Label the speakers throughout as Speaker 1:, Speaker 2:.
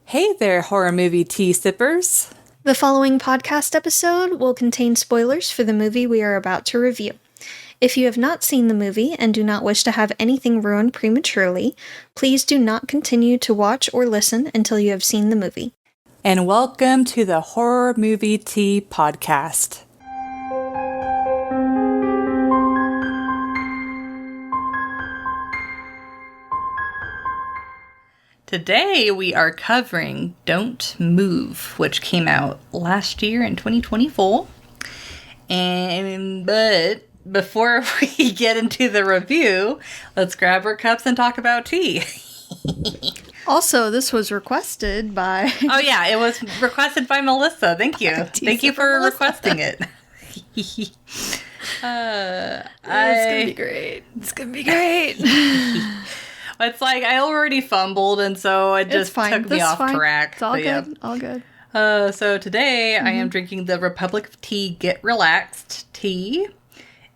Speaker 1: Hey there, horror movie tea sippers.
Speaker 2: The following podcast episode will contain spoilers for the movie we are about to review. If you have not seen the movie and do not wish to have anything ruined prematurely, please do not continue to watch or listen until you have seen the movie.
Speaker 1: And welcome to the Horror Movie Tea Podcast. Today we are covering Don't Move, which came out last year in 2024. But before we get into the review, let's grab our cups and talk about tea.
Speaker 2: Also, this was requested by...
Speaker 1: Oh yeah, it was requested by Melissa. Thank you. Thank you for requesting it.
Speaker 2: It's gonna be great. It's gonna be great.
Speaker 1: It's like I already fumbled, and so it just took me off track.
Speaker 2: It's all good. Yeah. All good.
Speaker 1: So today I am drinking the Republic of Tea Get Relaxed tea.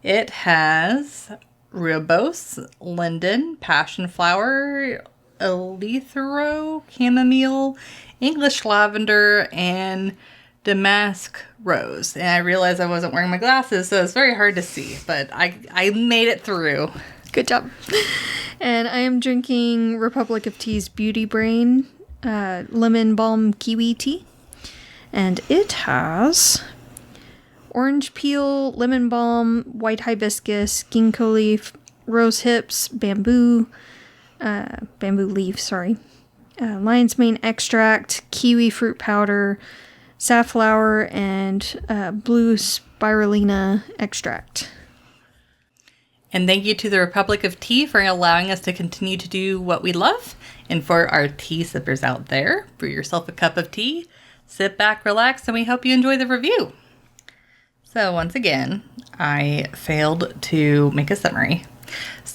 Speaker 1: It has rooibos, linden, passion flower, eleuthero, chamomile, English lavender, and damask rose. And I realized I wasn't wearing my glasses, so it's very hard to see, but I made it through.
Speaker 2: Good job. And I am drinking Republic of Tea's Beauty Brain lemon balm kiwi tea. And it has orange peel, lemon balm, white hibiscus, ginkgo leaf, rose hips, bamboo leaf, lion's mane extract, kiwi fruit powder, safflower, and blue spirulina extract.
Speaker 1: And thank you to the Republic of Tea for allowing us to continue to do what we love. And for our tea sippers out there, brew yourself a cup of tea, sit back, relax, and we hope you enjoy the review. So once again, I failed to make a summary.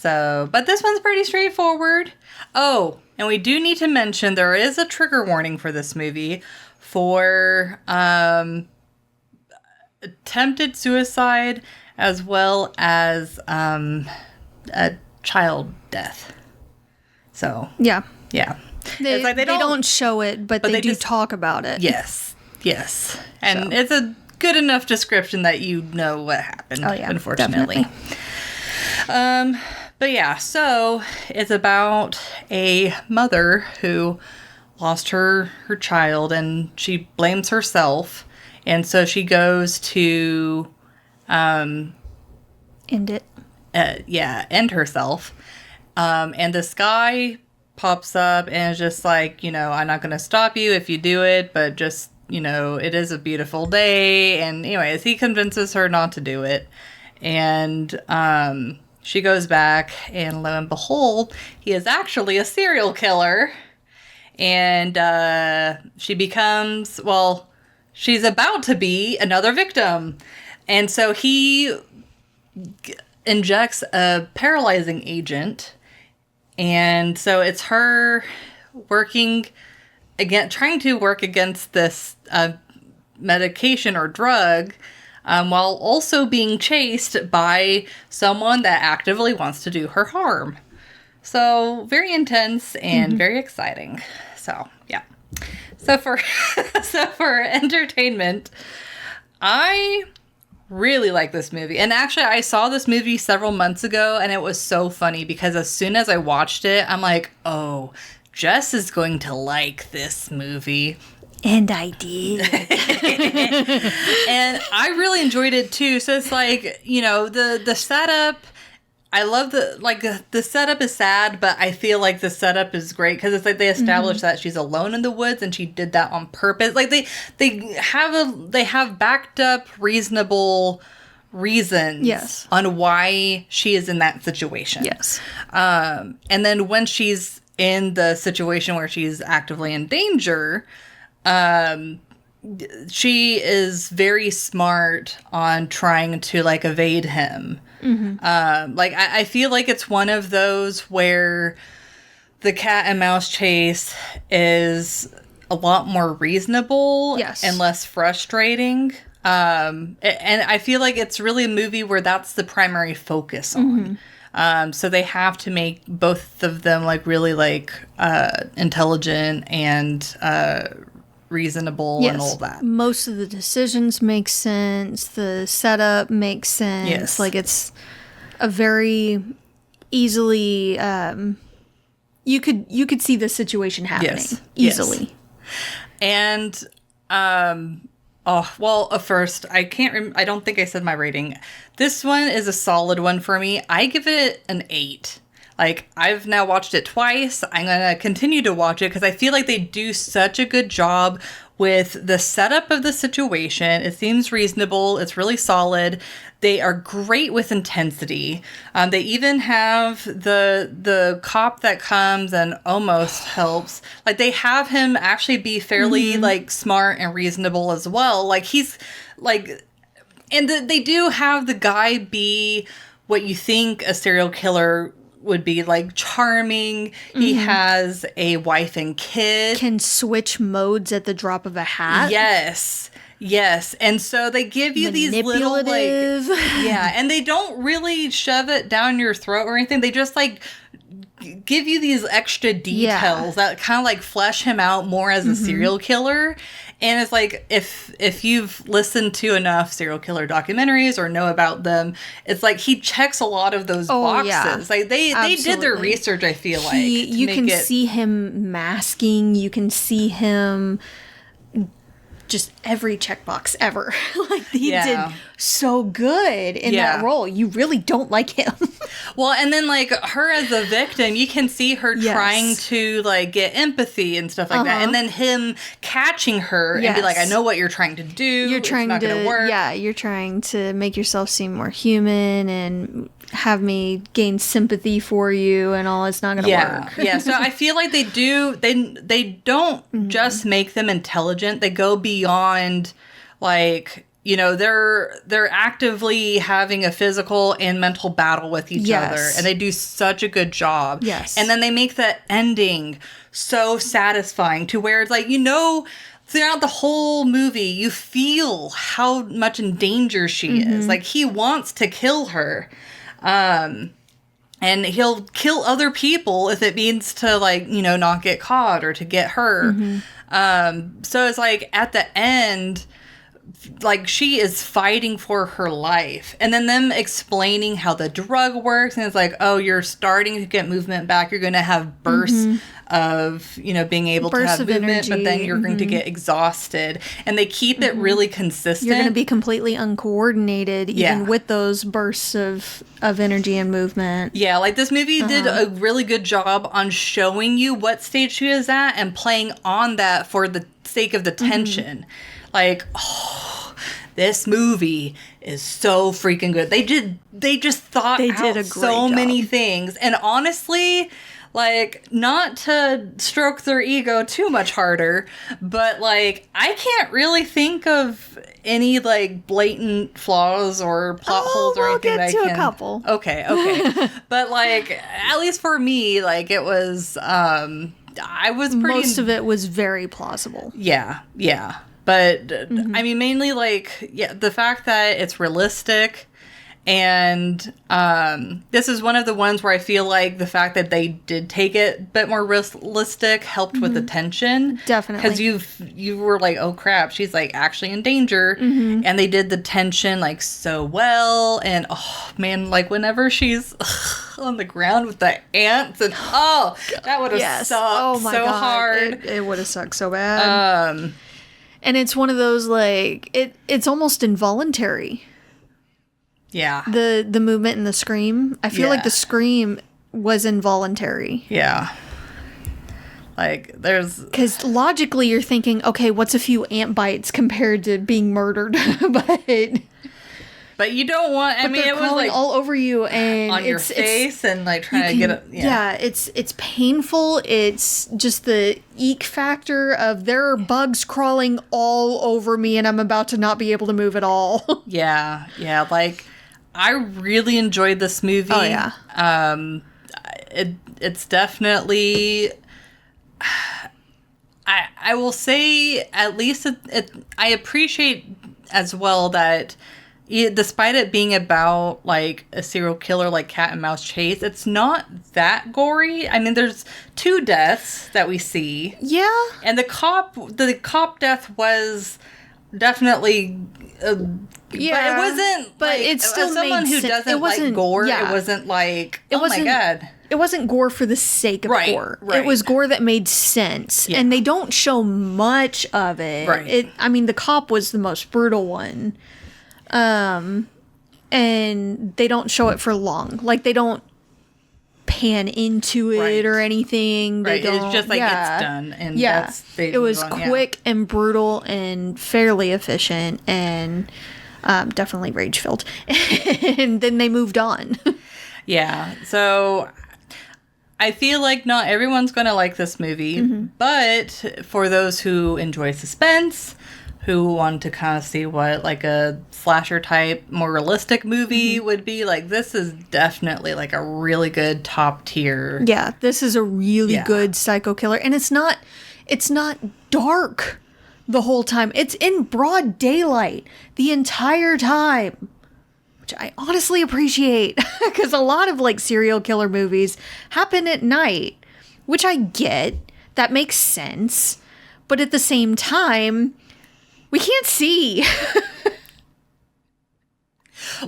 Speaker 1: But this one's pretty straightforward. Oh, and we do need to mention there is a trigger warning for this movie for attempted suicide as well as a child death. So
Speaker 2: yeah.
Speaker 1: It's like
Speaker 2: they don't show it, but they do just talk about it.
Speaker 1: Yes. And it's a good enough description that you know what happened, unfortunately. But yeah, so it's about a mother who lost her child and she blames herself. And so she goes to
Speaker 2: end it.
Speaker 1: End herself. And this guy pops up and is just like, I'm not going to stop you if you do it, but just, it is a beautiful day. And anyways, he convinces her not to do it. And she goes back, and lo and behold, he is actually a serial killer. And she becomes, she's about to be another victim. And so he injects a paralyzing agent. And so it's her trying to work against this medication or drug, while also being chased by someone that actively wants to do her harm. So very intense and very exciting. So yeah. So for entertainment, I really like this movie. And actually, I saw this movie several months ago, and it was so funny because as soon as I watched it, I'm like, oh, Jess is going to like this movie.
Speaker 2: And I did.
Speaker 1: And I really enjoyed it too. So it's like, the setup, I love the setup is sad, but I feel like the setup is great because it's like they establish that she's alone in the woods and she did that on purpose. Like they have backed up reasonable reasons on why she is in that situation.
Speaker 2: Yes.
Speaker 1: And then when she's in the situation where she's actively in danger, she is very smart on trying to evade him. I feel like it's one of those where the cat and mouse chase is a lot more reasonable and less frustrating. And I feel like it's really a movie where that's the primary focus on. So they have to make both of them like really like intelligent and reasonable and all that.
Speaker 2: Most of the decisions make sense. The setup makes sense.
Speaker 1: Yes.
Speaker 2: Like it's a very easily you could see the situation happening easily.
Speaker 1: Yes. And first I can't I don't think I said my rating. This one is a solid one for me. I give it an 8. Like, I've now watched it twice. I'm going to continue to watch it because I feel like they do such a good job with the setup of the situation. It seems reasonable. It's really solid. They are great with intensity. They even have the cop that comes and almost helps. Like, they have him actually be fairly, like, smart and reasonable as well. Like, he's, like... And they do have the guy be what you think a serial killer would be, like charming. He has a wife and kid.
Speaker 2: Can switch modes at the drop of a hat.
Speaker 1: Yes. And so they give you these little like, yeah, and they don't really shove it down your throat or anything. They just like give you these extra details that kind of like flesh him out more as a serial killer. And it's like, if you've listened to enough serial killer documentaries or know about them, it's like he checks a lot of those boxes.
Speaker 2: Yeah.
Speaker 1: Like they did their research, I feel like.
Speaker 2: You can see him masking. You can see him just every checkbox ever. Like he did so good in that role. You really don't like him.
Speaker 1: Well, and then like her as a victim, you can see her trying to like get empathy and stuff like that. And then him catching her and be like, I know what you're trying to do.
Speaker 2: You're trying
Speaker 1: it's not gonna work.
Speaker 2: Yeah, you're trying to make yourself seem more human and have me gain sympathy for you and all. It's not gonna work.
Speaker 1: Yeah. So I feel like they don't just make them intelligent. They go beyond like, you know, they're actively having a physical and mental battle with each other, and they do such a good job.
Speaker 2: Yes.
Speaker 1: And then they make the ending so satisfying to where it's like, you know, throughout the whole movie, you feel how much in danger she is. Like, he wants to kill her. And he'll kill other people if it means to, like, you know, not get caught or to get her. So it's like, at the end, like, she is fighting for her life. And then them explaining how the drug works. And it's like, oh, you're starting to get movement back. You're going to have bursts of, you know, being able to have movement.
Speaker 2: Energy.
Speaker 1: But then you're going to get exhausted. And they keep it really consistent.
Speaker 2: You're going to be completely uncoordinated even with those bursts of energy and movement.
Speaker 1: Yeah, like this movie did a really good job on showing you what stage she is at and playing on that for the sake of the tension. Like, oh, this movie is so freaking good. They just thought
Speaker 2: They
Speaker 1: out
Speaker 2: did a great
Speaker 1: so
Speaker 2: job.
Speaker 1: many things. And honestly, like, not to stroke their ego too much harder, but like, I can't really think of any like blatant flaws or plot holes or anything that I can.
Speaker 2: We'll get to a couple.
Speaker 1: Okay. But like, at least for me, like, it was, I was pretty...
Speaker 2: Most of it was very plausible.
Speaker 1: Yeah. But, I mean, mainly, like, the fact that it's realistic, and this is one of the ones where I feel like the fact that they did take it a bit more realistic helped with the tension.
Speaker 2: Definitely.
Speaker 1: Because you were like, oh, crap, she's, like, actually in danger. And they did the tension, like, so well. And, oh, man, like, whenever she's on the ground with the ants, and, that would have sucked so hard.
Speaker 2: It would have sucked so bad. And it's one of those, like, it's almost involuntary.
Speaker 1: Yeah.
Speaker 2: The movement and the scream. I feel like the scream was involuntary.
Speaker 1: Yeah. Like, there's...
Speaker 2: Because logically you're thinking, okay, what's a few ant bites compared to being murdered?
Speaker 1: But you don't want... I mean, it was like...
Speaker 2: all over you and...
Speaker 1: on your face and, like, trying to get it...
Speaker 2: Yeah, it's painful. It's just the eek factor of there are bugs crawling all over me and I'm about to not be able to move at all. Yeah,
Speaker 1: like, I really enjoyed this movie.
Speaker 2: Oh, yeah.
Speaker 1: It's definitely... I will say, at least I appreciate as well that despite it being about like a serial killer, like cat and mouse chase, it's not that gory. I mean, there's 2 deaths that we see.
Speaker 2: Yeah.
Speaker 1: And the cop death was definitely, but it wasn't.
Speaker 2: But
Speaker 1: like,
Speaker 2: it still
Speaker 1: as someone
Speaker 2: made
Speaker 1: who
Speaker 2: sense.
Speaker 1: doesn't
Speaker 2: It wasn't
Speaker 1: like gore.
Speaker 2: yeah.
Speaker 1: It wasn't like,
Speaker 2: It
Speaker 1: oh
Speaker 2: wasn't,
Speaker 1: my god.
Speaker 2: It wasn't gore for the sake of gore.
Speaker 1: Right.
Speaker 2: It was gore that made sense, and they don't show much of it.
Speaker 1: Right.
Speaker 2: I mean, the cop was the most brutal one, and they don't show it for long. Like they don't pan into it
Speaker 1: Right.
Speaker 2: or anything. They
Speaker 1: Right.
Speaker 2: don't,
Speaker 1: It's just like it's done, and that's
Speaker 2: it was quick and brutal and fairly efficient and definitely rage filled. And then they moved on.
Speaker 1: Yeah. So I feel like not everyone's going to like this movie, but for those who enjoy suspense, who want to kind of see what like a slasher type, more realistic movie would be, like this is definitely like a really good top tier.
Speaker 2: Yeah, this is a really
Speaker 1: Yeah.
Speaker 2: good psycho killer, and it's not dark the whole time. It's in broad daylight the entire time, which I honestly appreciate because a lot of like serial killer movies happen at night, which I get. That makes sense, but at the same time, we can't see.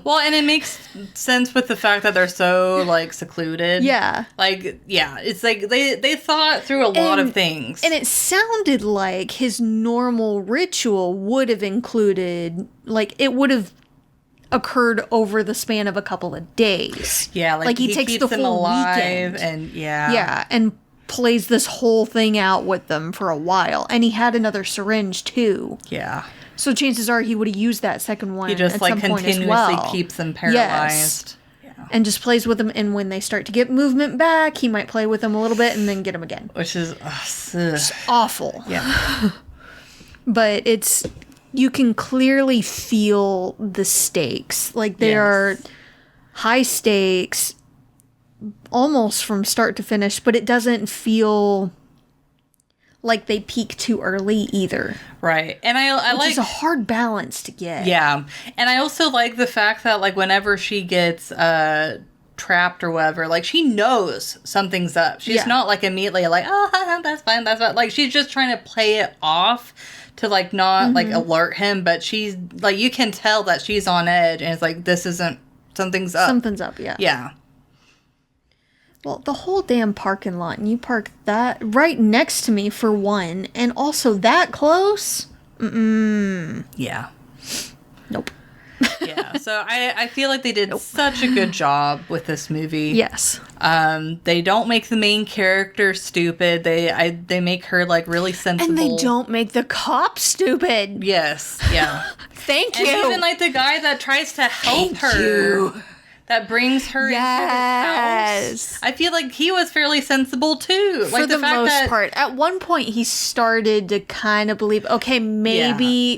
Speaker 1: Well, and it makes sense with the fact that they're so like secluded.
Speaker 2: Yeah.
Speaker 1: Like, yeah, it's like they thought through a lot of things.
Speaker 2: And it sounded like his normal ritual would have included, like, it would have occurred over the span of a couple of days.
Speaker 1: Yeah, like
Speaker 2: he
Speaker 1: he
Speaker 2: takes
Speaker 1: keeps
Speaker 2: the
Speaker 1: them
Speaker 2: full
Speaker 1: alive,
Speaker 2: weekend.
Speaker 1: and yeah.
Speaker 2: Yeah, and plays this whole thing out with them for a while. And he had another syringe, too.
Speaker 1: Yeah.
Speaker 2: So chances are he would have used that second one
Speaker 1: He just
Speaker 2: at
Speaker 1: like
Speaker 2: some point as
Speaker 1: continuously
Speaker 2: well.
Speaker 1: keeps them paralyzed. Yeah.
Speaker 2: And just plays with them, and when they start to get movement back, he might play with them a little bit and then get them again.
Speaker 1: Which is
Speaker 2: Awful.
Speaker 1: yeah.
Speaker 2: But you can clearly feel the stakes. Like they are high stakes almost from start to finish, but it doesn't feel like they peak too early either.
Speaker 1: Right. And I
Speaker 2: Which
Speaker 1: like
Speaker 2: is a hard balance to get.
Speaker 1: yeah. And I also like the fact that like whenever she gets trapped or whatever, like she knows something's up. She's not like immediately like, oh, that's fine, that's fine. Like she's just trying to play it off to like not like alert him, but she's like, you can tell that she's on edge, and it's like, this isn't, something's up.
Speaker 2: Something's up, yeah.
Speaker 1: Yeah.
Speaker 2: Well, the whole damn parking lot, and you park that right next to me for one, and also that close?
Speaker 1: Yeah.
Speaker 2: Nope.
Speaker 1: Yeah. So I feel like they did such a good job with this movie.
Speaker 2: Yes.
Speaker 1: They don't make the main character stupid. They make her like really sensible.
Speaker 2: And they don't make the cop stupid.
Speaker 1: Yes. Yeah.
Speaker 2: Thank
Speaker 1: And
Speaker 2: you.
Speaker 1: even like the guy that tries to help
Speaker 2: Thank
Speaker 1: her.
Speaker 2: you.
Speaker 1: That brings her into his
Speaker 2: Yes.
Speaker 1: house. I feel like he was fairly sensible too.
Speaker 2: For
Speaker 1: Like
Speaker 2: the
Speaker 1: fact
Speaker 2: most
Speaker 1: that,
Speaker 2: part. At one point, he started to kind of believe, okay, maybe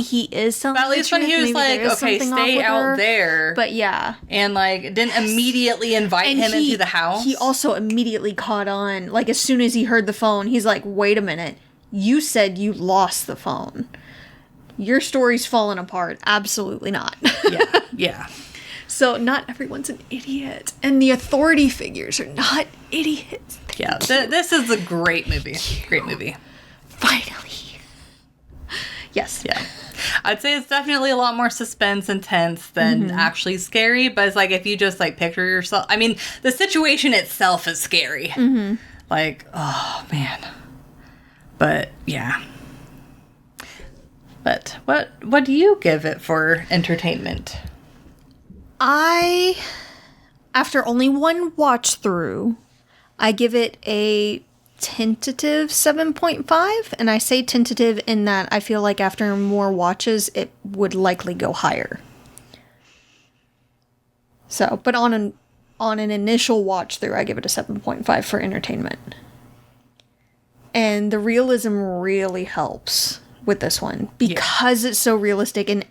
Speaker 2: he is something.
Speaker 1: But at least when he was like, okay, stay out there.
Speaker 2: But yeah.
Speaker 1: And like didn't immediately invite him into the house.
Speaker 2: He also immediately caught on. Like as soon as he heard the phone, he's like, wait a minute. You said you lost the phone. Your story's falling apart. Absolutely not.
Speaker 1: Yeah. Yeah.
Speaker 2: So not everyone's an idiot. And the authority figures are not idiots.
Speaker 1: Yeah. This is a great movie. Great movie.
Speaker 2: Finally. Yes.
Speaker 1: Yeah. I'd say it's definitely a lot more suspense and tense than actually scary, but it's like if you just like picture yourself, I mean, the situation itself is scary. Like, oh man. But yeah. But what do you give it for entertainment?
Speaker 2: After only one watch through, I give it a tentative 7.5, and I say tentative in that I feel like after more watches, it would likely go higher. So, but on an initial watch through, I give it a 7.5 for entertainment. And the realism really helps with this one because it's so realistic, and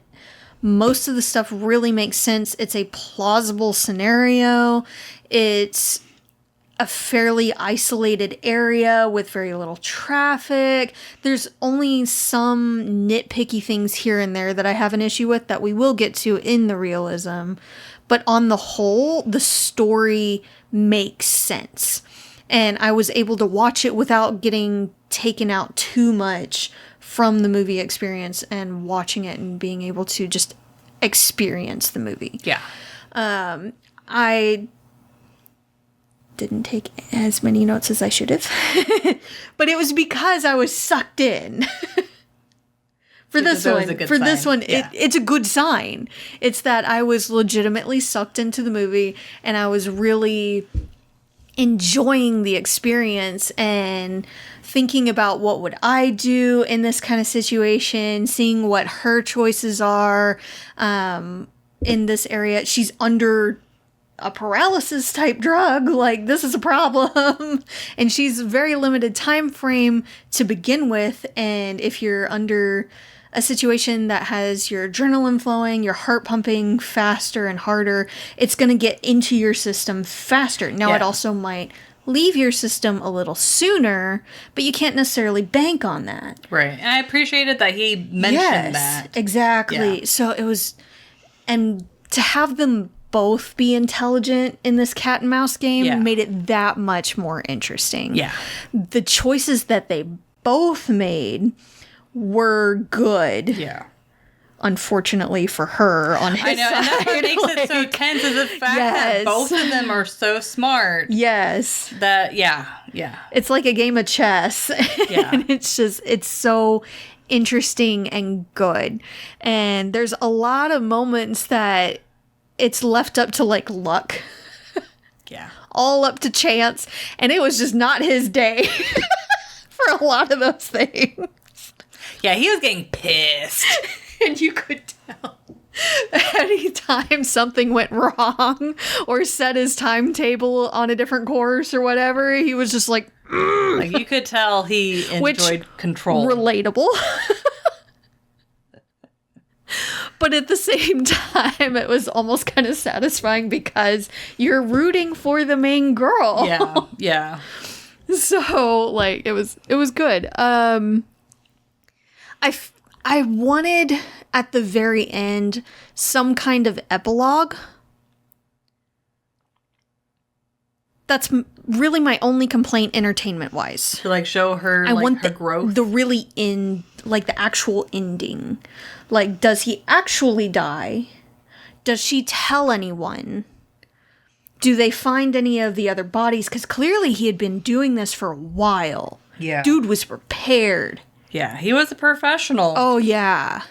Speaker 2: most of the stuff really makes sense. It's a plausible scenario. It's a fairly isolated area with very little traffic. There's only some nitpicky things here and there that I have an issue with that we will get to in the realism. But on the whole, the story makes sense. And I was able to watch it without getting taken out too much from the movie experience and watching it and being able to just experience the movie.
Speaker 1: Yeah.
Speaker 2: I didn't take as many notes as I should have. But it was because I was sucked in. For this one,
Speaker 1: Yeah.
Speaker 2: it's a good sign. It's that I was legitimately sucked into the movie and I was really enjoying the experience and thinking about what would I do in this kind of situation, seeing what her choices are in this area. She's under a paralysis type drug, like this is a problem. And she's a very limited time frame to begin with, and if you're under a situation that has your adrenaline flowing, your heart pumping faster and harder, it's going to get into your system faster. Now, it also might leave your system a little sooner, but you can't necessarily bank on that.
Speaker 1: Right. And I appreciated that he mentioned that.
Speaker 2: Exactly.
Speaker 1: Yeah.
Speaker 2: So it was, and to have them both be intelligent in this cat and mouse game made it that much more interesting.
Speaker 1: Yeah.
Speaker 2: The choices that they both made were good.
Speaker 1: Yeah.
Speaker 2: Unfortunately for her on his
Speaker 1: I know,
Speaker 2: side.
Speaker 1: and that's what makes it so tense is the fact that both of them are so smart.
Speaker 2: Yes.
Speaker 1: That, yeah.
Speaker 2: It's like a game of chess.
Speaker 1: Yeah.
Speaker 2: And it's so interesting and good. And there's a lot of moments that it's left up to like luck.
Speaker 1: Yeah.
Speaker 2: All up to chance. And it was just not his day for a lot of those things.
Speaker 1: Yeah, he was getting pissed.
Speaker 2: And you could tell anytime something went wrong or set his timetable on a different course or whatever, he was just like,
Speaker 1: Like, you could tell he enjoyed control.
Speaker 2: Relatable. But at the same time, it was almost kind of satisfying because you're rooting for the main girl.
Speaker 1: Yeah.
Speaker 2: So, like, it was good. I wanted at the very end some kind of epilogue. That's really my only complaint entertainment-wise.
Speaker 1: To, like, show her,
Speaker 2: I want
Speaker 1: her growth.
Speaker 2: the really like the actual ending. Like, does he actually die? Does she tell anyone? Do they find any of the other bodies? Because clearly he had been doing this for a while.
Speaker 1: Yeah.
Speaker 2: Dude was prepared.
Speaker 1: Yeah, he was a professional.
Speaker 2: Oh, yeah.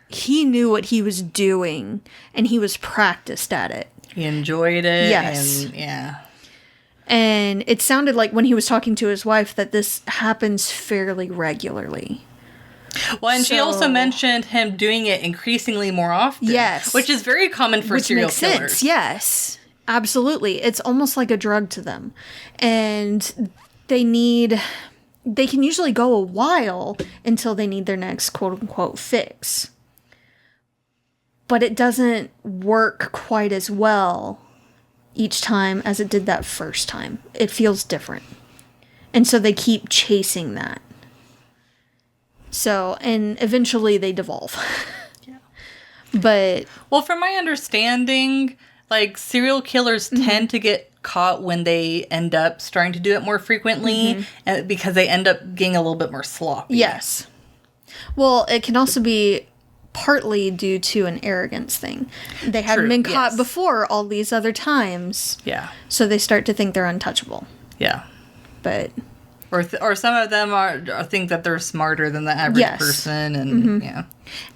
Speaker 2: He knew what he was doing, and he was practiced at it.
Speaker 1: He enjoyed it.
Speaker 2: Yes.
Speaker 1: And, yeah.
Speaker 2: And it sounded like when he was talking to his wife that this happens fairly regularly.
Speaker 1: Well, and she also mentioned him doing it increasingly more often.
Speaker 2: Yes.
Speaker 1: Which is very common for serial killers.
Speaker 2: Sense. Yes. Absolutely. It's almost like a drug to them. And they can usually go a while until they need their next quote unquote fix. But it doesn't work quite as well each time as it did that first time. It feels different. And so they keep chasing that. So, and eventually they devolve. Yeah. But,
Speaker 1: well, from my understanding, like, serial killers tend to get caught when they end up starting to do it more frequently, and because they end up getting a little bit more sloppy.
Speaker 2: Yes. Well, it can also be partly due to an arrogance thing. They haven't been caught before all these other times.
Speaker 1: Yeah.
Speaker 2: So they start to think they're untouchable.
Speaker 1: Yeah.
Speaker 2: But...
Speaker 1: Or some of them are think that they're smarter than the average person, and yeah.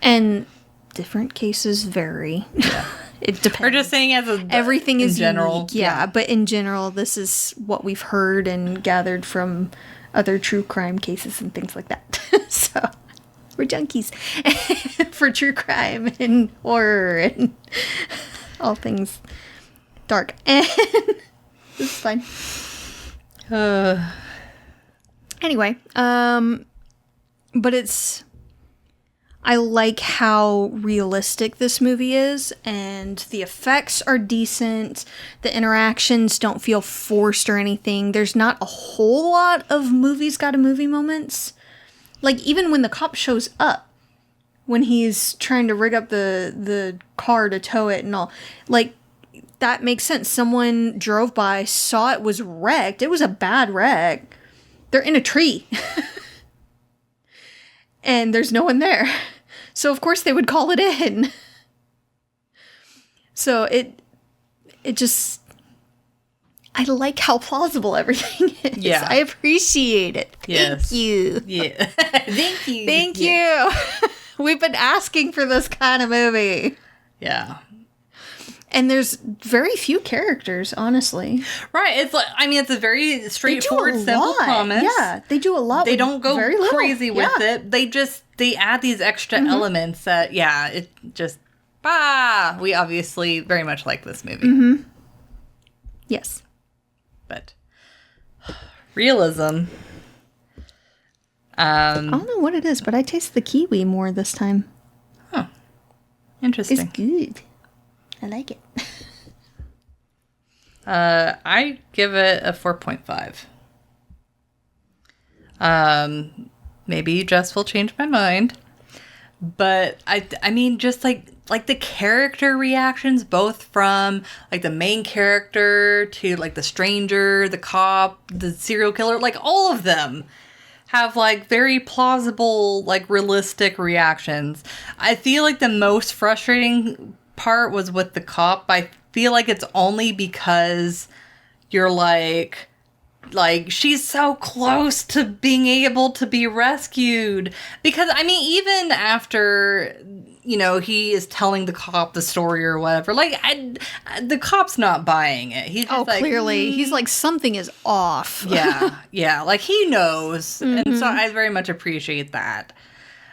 Speaker 2: And different cases vary. Yeah. It depends.
Speaker 1: We're just saying
Speaker 2: everything is
Speaker 1: general.
Speaker 2: Unique. Yeah, but in general, this is what we've heard and gathered from other true crime cases and things like that. So we're junkies for true crime and horror and all things dark. And it's fine. Anyway, but I like how realistic this movie is, and the effects are decent. The interactions don't feel forced or anything. There's not a whole lot of movies got a movie moments. Like, even when the cop shows up, when he's trying to rig up the car to tow it and all, like, that makes sense. Someone drove by, saw it was wrecked. It was a bad wreck. They're in a tree. And there's no one there. So, of course, they would call it in. So, it just... I like how plausible everything is.
Speaker 1: Yeah.
Speaker 2: I appreciate it.
Speaker 1: Yes.
Speaker 2: Thank you.
Speaker 1: Yeah. Thank you.
Speaker 2: Thank you. We've been asking for this kind of movie.
Speaker 1: Yeah.
Speaker 2: And there's very few characters, honestly.
Speaker 1: Right. It's like, I mean, it's a very straightforward, simple premise.
Speaker 2: Yeah, they do a lot.
Speaker 1: They don't go
Speaker 2: very little.
Speaker 1: crazy with it. They add these extra elements that, yeah, it just, we obviously very much like this movie.
Speaker 2: Yes.
Speaker 1: But realism.
Speaker 2: I don't know what it is, but I taste the kiwi more this time.
Speaker 1: Interesting.
Speaker 2: It's good. I like it.
Speaker 1: I give it a 4.5. Maybe Jess will change my mind. But I mean, just like the character reactions, both from like the main character to like the stranger, the cop, the serial killer, like all of them have like very plausible, like realistic reactions. I feel like the most frustrating part was with the cop. I feel like it's only because you're like she's so close to being able to be rescued. Because I mean, even after, you know, he is telling the cop the story or whatever, like the cop's not buying it. He's just
Speaker 2: clearly he's like, something is off.
Speaker 1: yeah, like he knows. And so I very much appreciate that.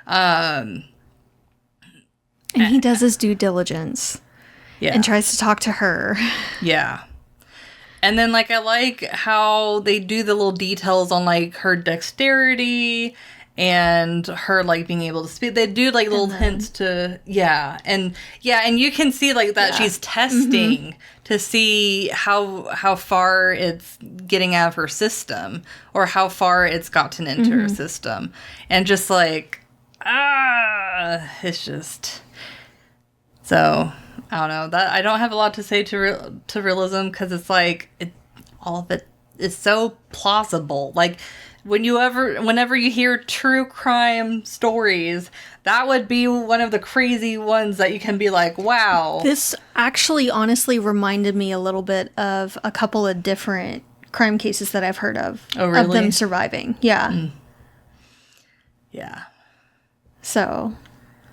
Speaker 2: And he does his due diligence.
Speaker 1: Yeah.
Speaker 2: And tries to talk to her.
Speaker 1: Yeah. And then, like, I like how they do the little details on, like, her dexterity and her, like, being able to speak. They do, like, little hints to, and you can see, like, that she's testing to see how far it's getting out of her system or how far it's gotten into her system. And just, like, it's just... So... I don't know. That I don't have a lot to say to realism because it's like all of it is so plausible. Like whenever you hear true crime stories, that would be one of the crazy ones that you can be like, wow.
Speaker 2: This actually honestly reminded me a little bit of a couple of different crime cases that I've heard of.
Speaker 1: Oh, really?
Speaker 2: Of them surviving. Yeah.
Speaker 1: Mm. Yeah.
Speaker 2: So,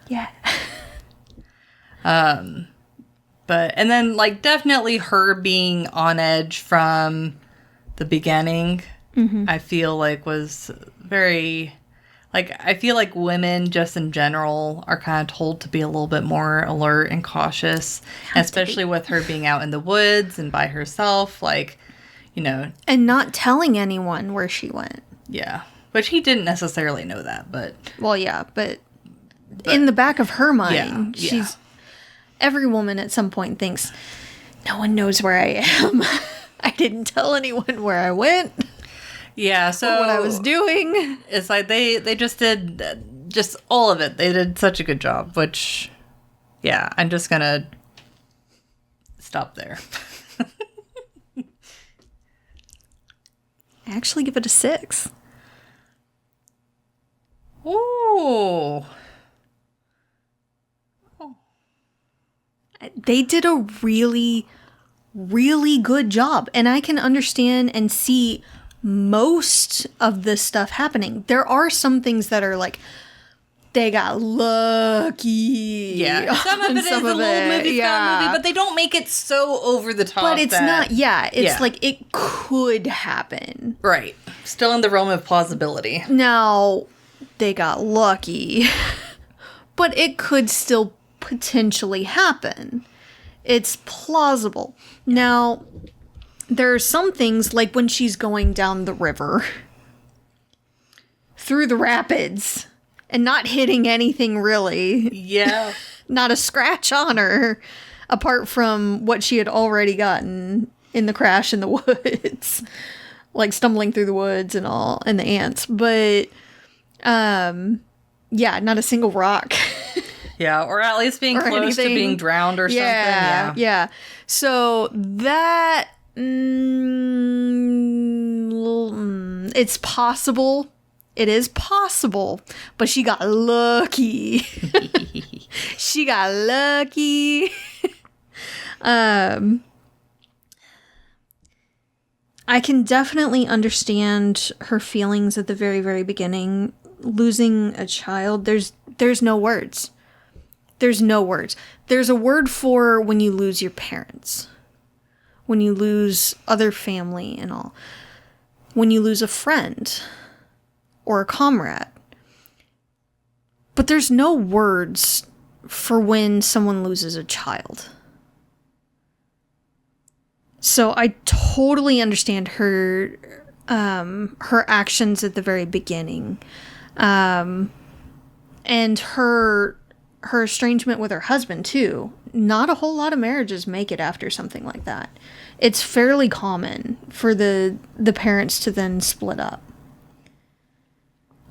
Speaker 2: yeah.
Speaker 1: But, and then, like, definitely her being on edge from the beginning, I feel like was very, like, I feel like women just in general are kind of told to be a little bit more alert and cautious, especially with her being out in the woods and by herself, like, you know.
Speaker 2: And not telling anyone where she went.
Speaker 1: Yeah. Which he didn't necessarily know that, but.
Speaker 2: Well, yeah, but in the back of her mind, she's. Every woman at some point thinks, no one knows where I am. I didn't tell anyone where I went.
Speaker 1: Yeah, so...
Speaker 2: or what I was doing.
Speaker 1: It's like they just did just all of it. They did such a good job, which... Yeah, I'm just gonna stop there.
Speaker 2: I actually give it a 6.
Speaker 1: Ooh...
Speaker 2: They did a really, really good job. And I can understand and see most of this stuff happening. There are some things that are like, they got lucky.
Speaker 1: Yeah. Some of it is a little movie style movie, but they don't make it so over the top.
Speaker 2: But it's not, it's like it could happen.
Speaker 1: Right. Still in the realm of plausibility.
Speaker 2: Now, they got lucky. But it could still potentially happen. It's plausible. Now, there are some things, like when she's going down the river through the rapids, and not hitting anything really.
Speaker 1: Yeah.
Speaker 2: Not a scratch on her, apart from what she had already gotten in the crash in the woods. Like stumbling through the woods and all, and the ants. But, yeah, not a single rock.
Speaker 1: Yeah, or at least being close
Speaker 2: anything.
Speaker 1: to being drowned or something.
Speaker 2: Yeah. So that, it's possible. It is possible, but she got lucky. She got lucky. I can definitely understand her feelings at the very, very beginning. Losing a child, there's no words. There's no words. There's a word for when you lose your parents. When you lose other family and all. When you lose a friend or a comrade. But there's no words for when someone loses a child. So I totally understand her actions at the very beginning. And her estrangement with her husband too. Not a whole lot of marriages make it after something like that. It's fairly common for the parents to then split up.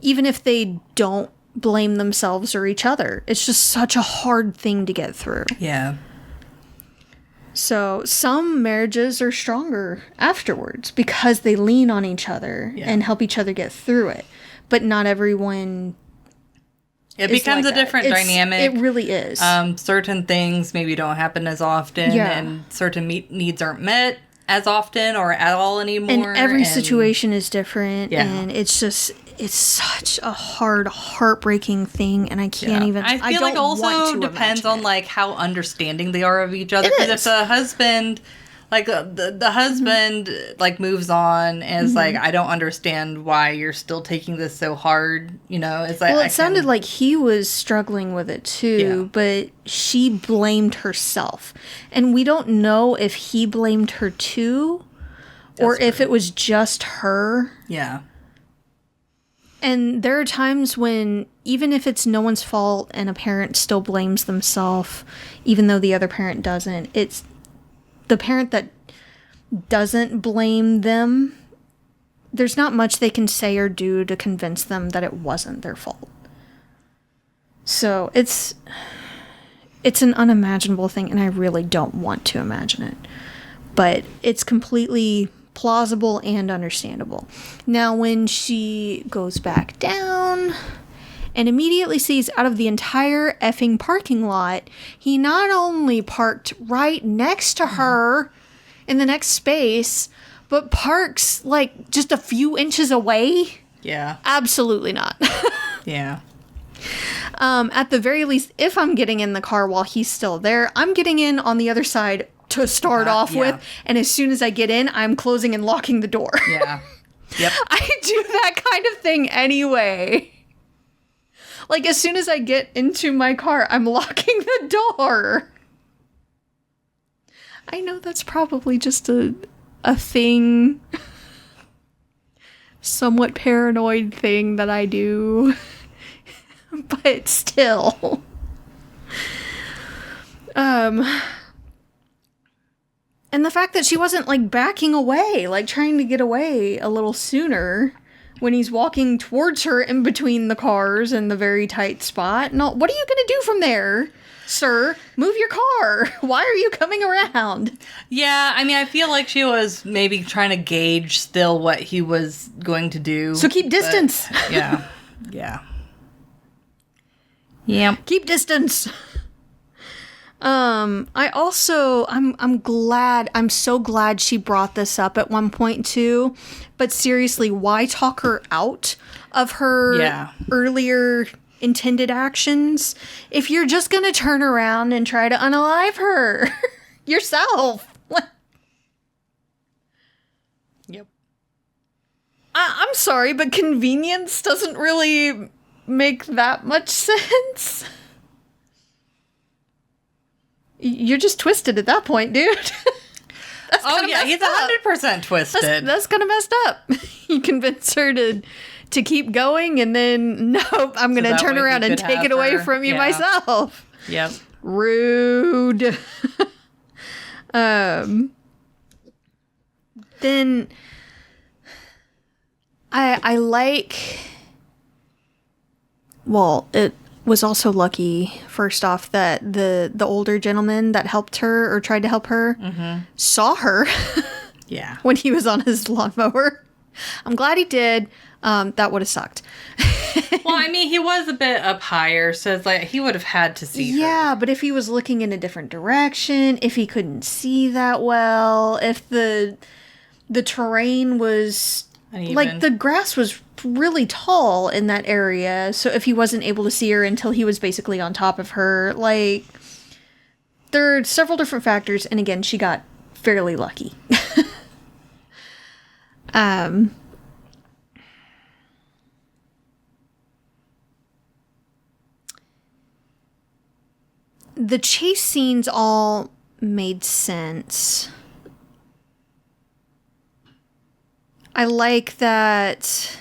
Speaker 2: Even if they don't blame themselves or each other. It's just such a hard thing to get through.
Speaker 1: Yeah.
Speaker 2: So some marriages are stronger afterwards because they lean on each other and help each other get through it. But not everyone.
Speaker 1: It becomes
Speaker 2: like
Speaker 1: a different dynamic.
Speaker 2: It really is.
Speaker 1: Certain things maybe don't happen as often, and certain needs aren't met as often or at all anymore.
Speaker 2: And every situation is different,
Speaker 1: Yeah.
Speaker 2: and it's just, it's such a hard, heartbreaking thing, and I can't even.
Speaker 1: I feel like also depends on like how understanding they are of each other. Because if the husband, like the husband, like moves on and is like, I don't understand why you're still taking this so hard. You know, it's like,
Speaker 2: well, it sounded like he was struggling with it too, but she blamed herself, and we don't know if he blamed her too, or if it was just her.
Speaker 1: Yeah.
Speaker 2: And there are times when, even if it's no one's fault and a parent still blames themselves, even though the other parent doesn't, it's the parent that doesn't blame them. There's not much they can say or do to convince them that it wasn't their fault. So it's an unimaginable thing, and I really don't want to imagine it. But it's completely plausible and understandable. Now, when she goes back down and immediately sees out of the entire effing parking lot, he not only parked right next to her in the next space, but parks like just a few inches away.
Speaker 1: Yeah.
Speaker 2: Absolutely not.
Speaker 1: Yeah.
Speaker 2: At the very least, if I'm getting in the car while he's still there, I'm getting in on the other side to start off with, and as soon as I get in, I'm closing and locking the door.
Speaker 1: Yeah. Yep.
Speaker 2: I do that kind of thing anyway. Like, as soon as I get into my car, I'm locking the door. I know that's probably just a thing, somewhat paranoid thing that I do, but still. And the fact that she wasn't, like, backing away, like, trying to get away a little sooner when he's walking towards her in between the cars in the very tight spot. No, what are you going to do from there, sir? Move your car. Why are you coming around?
Speaker 1: Yeah, I mean, I feel like she was maybe trying to gauge still what he was going to do.
Speaker 2: So keep distance.
Speaker 1: Yeah. Yeah. Yep.
Speaker 2: Keep distance. I'm so glad she brought this up at one point too, but seriously, why talk her out of her earlier intended actions if you're just gonna turn around and try to unalive her yourself?
Speaker 1: Yep.
Speaker 2: I'm sorry, but convenience doesn't really make that much sense. You're just twisted at that point, dude.
Speaker 1: Oh, yeah, he's 100% twisted.
Speaker 2: That's kind of messed up. You convince her to to keep going, and then nope, I'm going to
Speaker 1: that
Speaker 2: turn
Speaker 1: way
Speaker 2: around
Speaker 1: he
Speaker 2: and
Speaker 1: could
Speaker 2: take
Speaker 1: have
Speaker 2: it away
Speaker 1: her.
Speaker 2: from you
Speaker 1: Yeah.
Speaker 2: myself.
Speaker 1: Yep.
Speaker 2: Rude. Then I like. Well, it was also lucky, first off, that the older gentleman that helped her or tried to help her saw her
Speaker 1: Yeah.
Speaker 2: when he was on his lawnmower. I'm glad he did. That would have sucked.
Speaker 1: Well, I mean, he was a bit up higher, so it's like he would have had to see her.
Speaker 2: Yeah, but if he was looking in a different direction, if he couldn't see that well, if the terrain was
Speaker 1: Uneven.
Speaker 2: like the grass was really tall in that area, so if he wasn't able to see her until he was basically on top of her, like there are several different factors, and again, she got fairly lucky. The chase scenes all made sense. I like that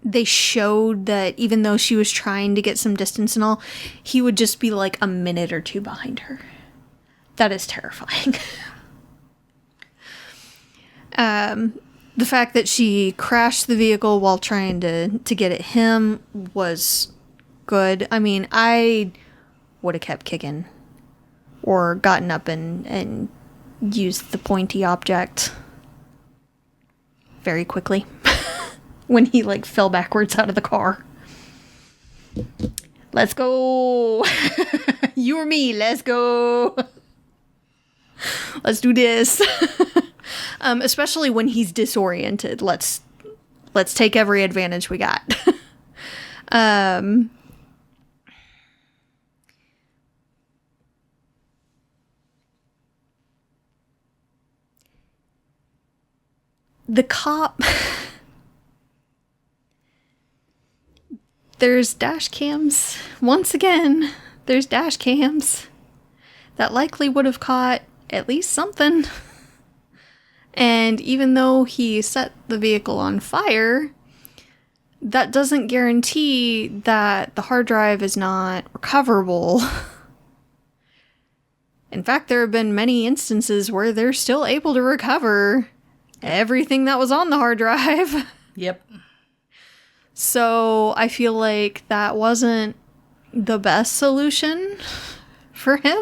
Speaker 2: they showed that even though she was trying to get some distance and all, he would just be like a minute or two behind her. That is terrifying. The fact that she crashed the vehicle while trying to get at him was good. I mean, I would have kept kicking or gotten up and used the pointy object very quickly when he like fell backwards out of the car. Let's go. You or me, let's go. Let's do this. Especially when he's disoriented. Let's take every advantage we got. The cop. There's dash cams. Once again, there's dash cams that likely would have caught at least something. And even though he set the vehicle on fire, that doesn't guarantee that the hard drive is not recoverable. In fact, there have been many instances where they're still able to recover everything that was on the hard drive.
Speaker 1: Yep.
Speaker 2: So I feel like that wasn't the best solution for him.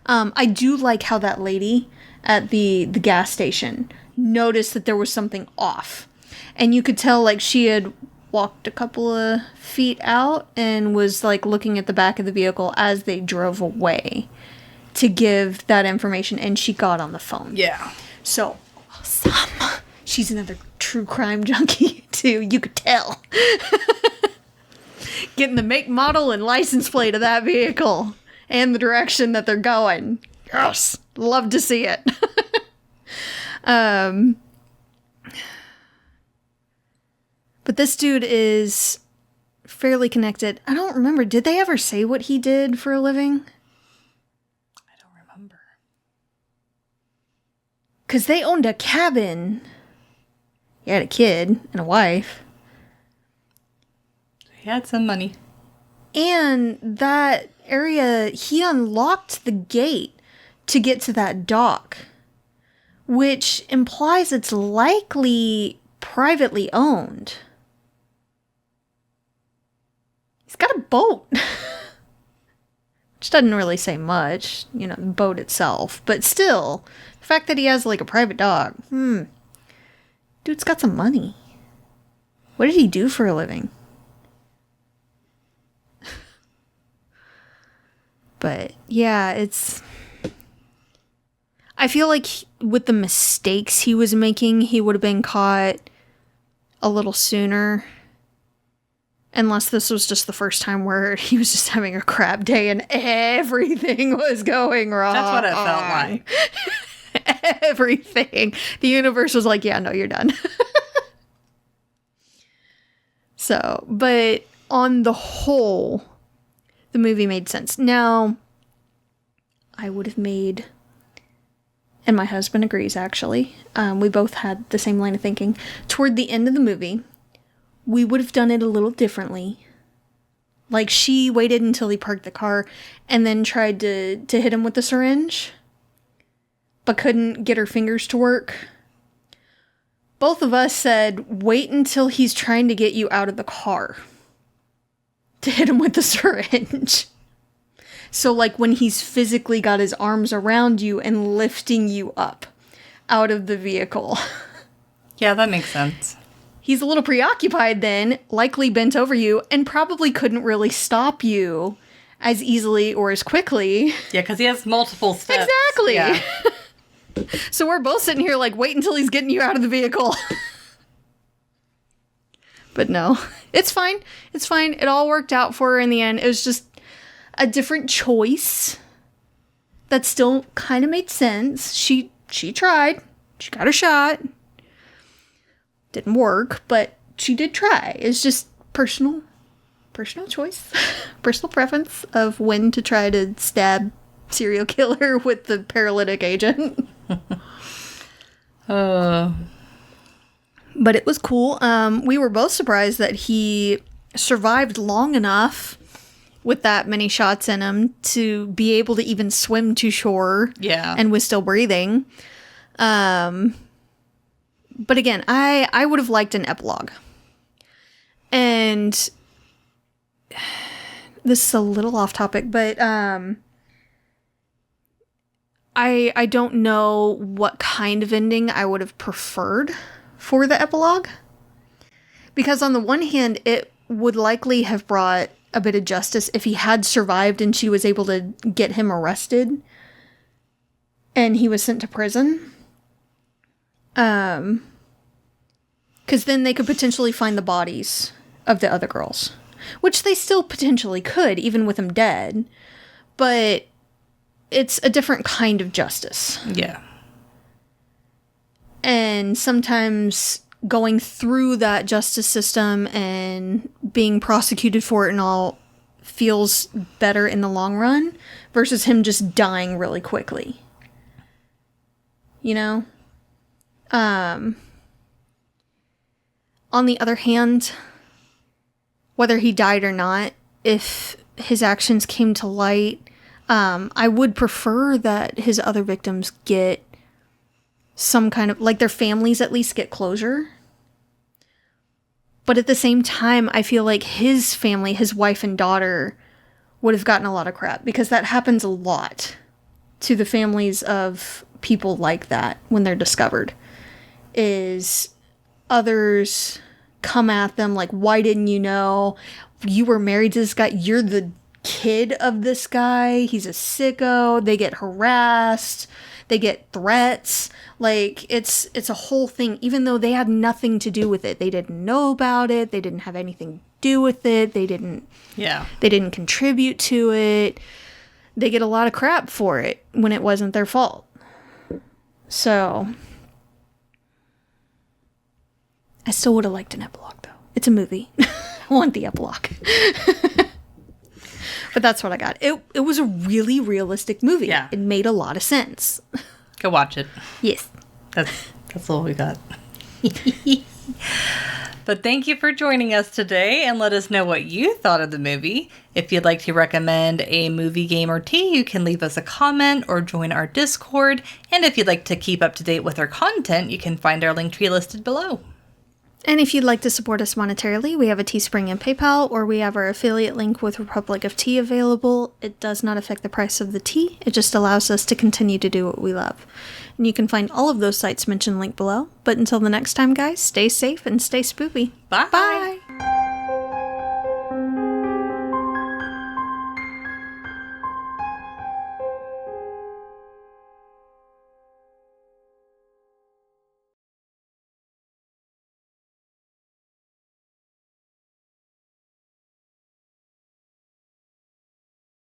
Speaker 2: I do like how that lady at the gas station noticed that there was something off. And you could tell like she had walked a couple of feet out and was like looking at the back of the vehicle as they drove away to give that information, and she got on the phone.
Speaker 1: Yeah.
Speaker 2: So awesome. She's another true crime junkie too, you could tell. Getting the make, model, and license plate of that vehicle and the direction that they're going. Yes. Love to see it. But this dude is fairly connected. I don't remember. Did they ever say what he did for a living?
Speaker 1: I don't remember.
Speaker 2: Because they owned a cabin. He had a kid and a wife.
Speaker 1: He had some money.
Speaker 2: And that area, he unlocked the gate to get to that dock, which implies it's likely privately owned. He's got a boat, which doesn't really say much, you know, the boat itself, but still, the fact that he has like a private dock, dude's got some money. What did he do for a living? But yeah, I feel like with the mistakes he was making, he would have been caught a little sooner. Unless this was just the first time where he was just having a crap day and everything was going wrong.
Speaker 1: That's what it felt like.
Speaker 2: Everything. The universe was like, yeah, no, you're done. So, but on the whole, the movie made sense. Now, I would have made, and my husband agrees actually, we both had the same line of thinking. Toward the end of the movie, we would have done it a little differently. Like, she waited until he parked the car and then tried to hit him with the syringe, but couldn't get her fingers to work. Both of us said, wait until he's trying to get you out of the car to hit him with the syringe. So, like, when he's physically got his arms around you and lifting you up out of the vehicle.
Speaker 1: Yeah, that makes sense.
Speaker 2: He's a little preoccupied then, likely bent over you, and probably couldn't really stop you as easily or as quickly.
Speaker 1: Yeah, because he has multiple steps.
Speaker 2: Exactly.
Speaker 1: Yeah.
Speaker 2: So we're both sitting here like, wait until he's getting you out of the vehicle. But no, it's fine. It's fine. It all worked out for her in the end. It was just a different choice that still kind of made sense. She tried. She got a shot. Didn't work, but she did try. It's just personal choice, personal preference of when to try to stab serial killer with the paralytic agent. But it was cool. We were both surprised that he survived long enough with that many shots in him to be able to even swim to shore.
Speaker 1: Yeah.
Speaker 2: And was still breathing. But again, I would have liked an epilogue. And this is a little off topic, but I don't know what kind of ending I would have preferred for the epilogue. Because on the one hand, it would likely have brought a bit of justice if he had survived and she was able to get him arrested and he was sent to prison. Because then they could potentially find the bodies of the other girls. Which they still potentially could, even with him dead. But it's a different kind of justice.
Speaker 1: Yeah.
Speaker 2: And sometimes going through that justice system and being prosecuted for it and all feels better in the long run versus him just dying really quickly. You know? On the other hand, whether he died or not, if his actions came to light, I would prefer that his other victims get some kind of, like, their families at least get closure. But at the same time, I feel like his family, his wife and daughter, would have gotten a lot of crap because that happens a lot to the families of people like that when they're discovered. Is others come at them like, why didn't you know? You were married to this guy. You're the kid of this guy. He's a sicko. They get harassed. They get threats. Like, it's a whole thing, even though they had nothing to do with it. They didn't know about it. They didn't have anything to do with it. They didn't contribute to it. They get a lot of crap for it when it wasn't their fault. So I still would have liked an epilogue, though. It's a movie. I want the epilogue. But that's what I got. It was a really realistic movie.
Speaker 1: Yeah.
Speaker 2: It made a lot of sense.
Speaker 1: Go watch it.
Speaker 2: Yes.
Speaker 1: That's all we got. But thank you for joining us today, and let us know what you thought of the movie. If you'd like to recommend a movie, game, or tea, you can leave us a comment or join our Discord. And if you'd like to keep up to date with our content, you can find our link tree listed below.
Speaker 2: And if you'd like to support us monetarily, we have a Teespring and PayPal, or we have our affiliate link with Republic of Tea available. It does not affect the price of the tea. It just allows us to continue to do what we love. And you can find all of those sites mentioned linked below. But until the next time, guys, stay safe and stay spoopy.
Speaker 1: Bye.
Speaker 2: Bye.